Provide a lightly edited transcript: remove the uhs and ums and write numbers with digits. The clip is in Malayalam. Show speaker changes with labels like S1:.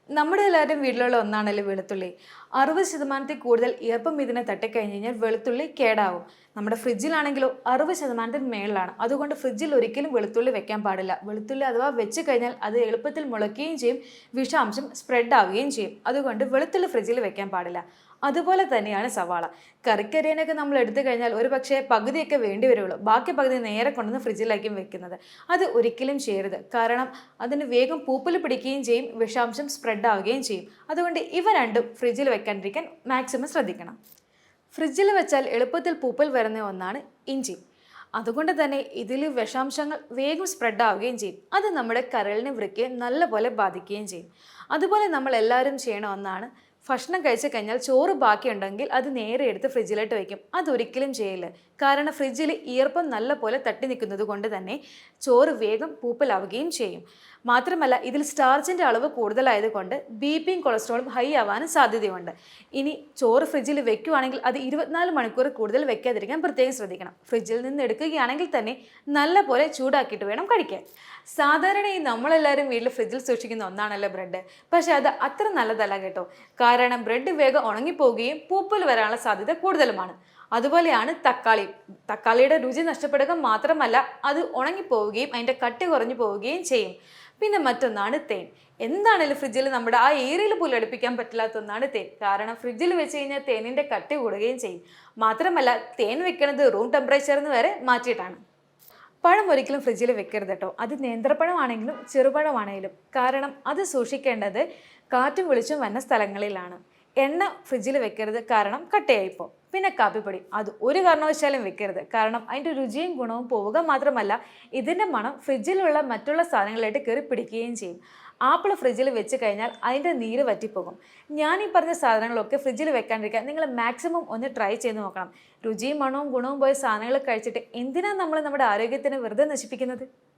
S1: നമ്മുടെ എല്ലാവരും വീട്ടിലുള്ള ഒന്നാണല്ലോ വെളുത്തുള്ളി. 60% കൂടുതൽ ഈർപ്പം ഇതിനെ തട്ടിക്കഴിഞ്ഞ് കഴിഞ്ഞാൽ വെളുത്തുള്ളി കേടാവും. നമ്മുടെ ഫ്രിഡ്ജിലാണെങ്കിലോ 60% മേളിലാണ്. അതുകൊണ്ട് ഫ്രിഡ്ജിൽ ഒരിക്കലും വെളുത്തുള്ളി വെക്കാൻ പാടില്ല. വെളുത്തുള്ളി അഥവാ വെച്ച് കഴിഞ്ഞാൽ അത് എളുപ്പത്തിൽ മുളയ്ക്കുകയും ചെയ്യും, വിഷാംശം സ്പ്രെഡ് ആവുകയും ചെയ്യും. അതുകൊണ്ട് വെളുത്തുള്ളി ഫ്രിഡ്ജിൽ വെക്കാൻ പാടില്ല. അതുപോലെ തന്നെയാണ് സവാള. കറിക്കരിയാനൊക്കെ നമ്മൾ എടുത്തു കഴിഞ്ഞാൽ ഒരു പക്ഷേ പകുതിയൊക്കെ വേണ്ടി വരുള്ളൂ, ബാക്കി പകുതി നേരെ കൊണ്ടുവന്ന് ഫ്രിഡ്ജിലായിരിക്കും വെക്കുന്നത്. അത് ഒരിക്കലും ചെയ്യരുത്. കാരണം അതിന് വേഗം പൂപ്പൽ പിടിക്കുകയും ചെയ്യും, വിഷാംശം സ്പ്രെഡ് ആവുകയും ചെയ്യും. അതുകൊണ്ട് ഇവ രണ്ടും ഫ്രിഡ്ജിൽ വെക്കാണ്ടിരിക്കാൻ മാക്സിമം ശ്രദ്ധിക്കണം. ഫ്രിഡ്ജിൽ വെച്ചാൽ എളുപ്പത്തിൽ പൂപ്പൽ വരുന്ന ഒന്നാണ് ഇഞ്ചി. അതുകൊണ്ട് തന്നെ ഇതിൽ വിഷാംശങ്ങൾ വേഗം സ്പ്രെഡ് ആവുകയും ചെയ്യും. അത് നമ്മുടെ കരളിനെ വൃക്കയെ നല്ലപോലെ ബാധിക്കുകയും ചെയ്യും. അതുപോലെ നമ്മൾ എല്ലാവരും ചെയ്യണ ഒന്നാണ്, ഭക്ഷണം കഴിച്ചു കഴിഞ്ഞാൽ ചോറ് ബാക്കിയുണ്ടെങ്കിൽ അത് നേരെ എടുത്ത് ഫ്രിഡ്ജിലോട്ട് വയ്ക്കും. അതൊരിക്കലും ചെയ്യില്ല. കാരണം ഫ്രിഡ്ജിൽ ഈർപ്പം നല്ലപോലെ തട്ടി നിൽക്കുന്നത് കൊണ്ട് തന്നെ ചോറ് വേഗം പൂപ്പലാവുകയും ചെയ്യും. മാത്രമല്ല ഇതിൽ സ്റ്റാർച്ചിൻ്റെ അളവ് കൂടുതലായതുകൊണ്ട് ബി.പിയും കൊളസ്ട്രോളും ഹൈ ആവാനും സാധ്യതയുണ്ട്. ഇനി ചോറ് ഫ്രിഡ്ജിൽ വെക്കുകയാണെങ്കിൽ അത് 24 മണിക്കൂർ കൂടുതൽ വെക്കാതിരിക്കാൻ പ്രത്യേകം ശ്രദ്ധിക്കണം. ഫ്രിഡ്ജിൽ നിന്ന് എടുക്കുകയാണെങ്കിൽ തന്നെ നല്ലപോലെ ചൂടാക്കിയിട്ട് വേണം കഴിക്കാൻ. സാധാരണയായി നമ്മളെല്ലാവരും വീട്ടിൽ ഫ്രിഡ്ജിൽ സൂക്ഷിക്കുന്ന ഒന്നാണല്ലോ ബ്രെഡ്. പക്ഷേ അത് അത്ര നല്ലതല്ല കേട്ടോ. കാരണം ബ്രെഡ് വേഗം ഉണങ്ങിപ്പോവുകയും പൂപ്പൽ വരാനുള്ള സാധ്യത കൂടുതലുമാണ്. അതുപോലെയാണ് തക്കാളി. തക്കാളിയുടെ രുചി നഷ്ടപ്പെടുക മാത്രമല്ല അത് ഉണങ്ങിപ്പോവുകയും അതിൻ്റെ കട്ടി കുറഞ്ഞു പോവുകയും ചെയ്യും. പിന്നെ മറ്റൊന്നാണ് തേൻ. എന്താണേലും ഫ്രിഡ്ജിൽ നമ്മുടെ ആ ഏരിയയിൽ പോലും അടുപ്പിക്കാൻ പറ്റില്ലാത്ത ഒന്നാണ് തേൻ. കാരണം ഫ്രിഡ്ജിൽ വെച്ച് കഴിഞ്ഞാൽ തേനിൻ്റെ കട്ടി കൂടുകയും ചെയ്യും. മാത്രമല്ല തേൻ വെക്കുന്നത് റൂം ടെമ്പറേച്ചറിന് വരെ മാറ്റിയിട്ടാണ്. പഴം ഒരിക്കലും ഫ്രിഡ്ജിൽ വെക്കരുത് കേട്ടോ. അത് നേന്ത്രപ്പഴമാണെങ്കിലും ചെറുപഴമാണെങ്കിലും. കാരണം അത് സൂക്ഷിക്കേണ്ടത് കാറ്റും വെളിച്ചം വന്ന സ്ഥലങ്ങളിലാണ്. എണ്ണ ഫ്രിഡ്ജിൽ വെക്കരുത്, കാരണം കട്ടയായിപ്പോൾ. പിന്നെ കാപ്പിപ്പൊടി അത് ഒരു കാരണവശാലും വെക്കരുത്. കാരണം അതിൻ്റെ രുചിയും ഗുണവും പോവുക മാത്രമല്ല ഇതിൻ്റെ മണം ഫ്രിഡ്ജിലുള്ള മറ്റുള്ള സാധനങ്ങളായിട്ട് കയറി പിടിക്കുകയും ചെയ്യും. ആപ്പിൾ ഫ്രിഡ്ജിൽ വെച്ച് കഴിഞ്ഞാൽ അതിൻ്റെ നീര് വറ്റിപ്പോകും. ഞാൻ ഈ പറഞ്ഞ സാധനങ്ങളൊക്കെ ഫ്രിഡ്ജിൽ വെക്കാണ്ടിരിക്കാൻ നിങ്ങൾ മാക്സിമം ഒന്ന് ട്രൈ ചെയ്ത് നോക്കണം. രുചിയും മണവും ഗുണവും പോയ സാധനങ്ങൾ കഴിച്ചിട്ട് എന്തിനാണ് നമ്മൾ നമ്മുടെ ആരോഗ്യത്തിന് വെറുതെ നശിപ്പിക്കുന്നത്?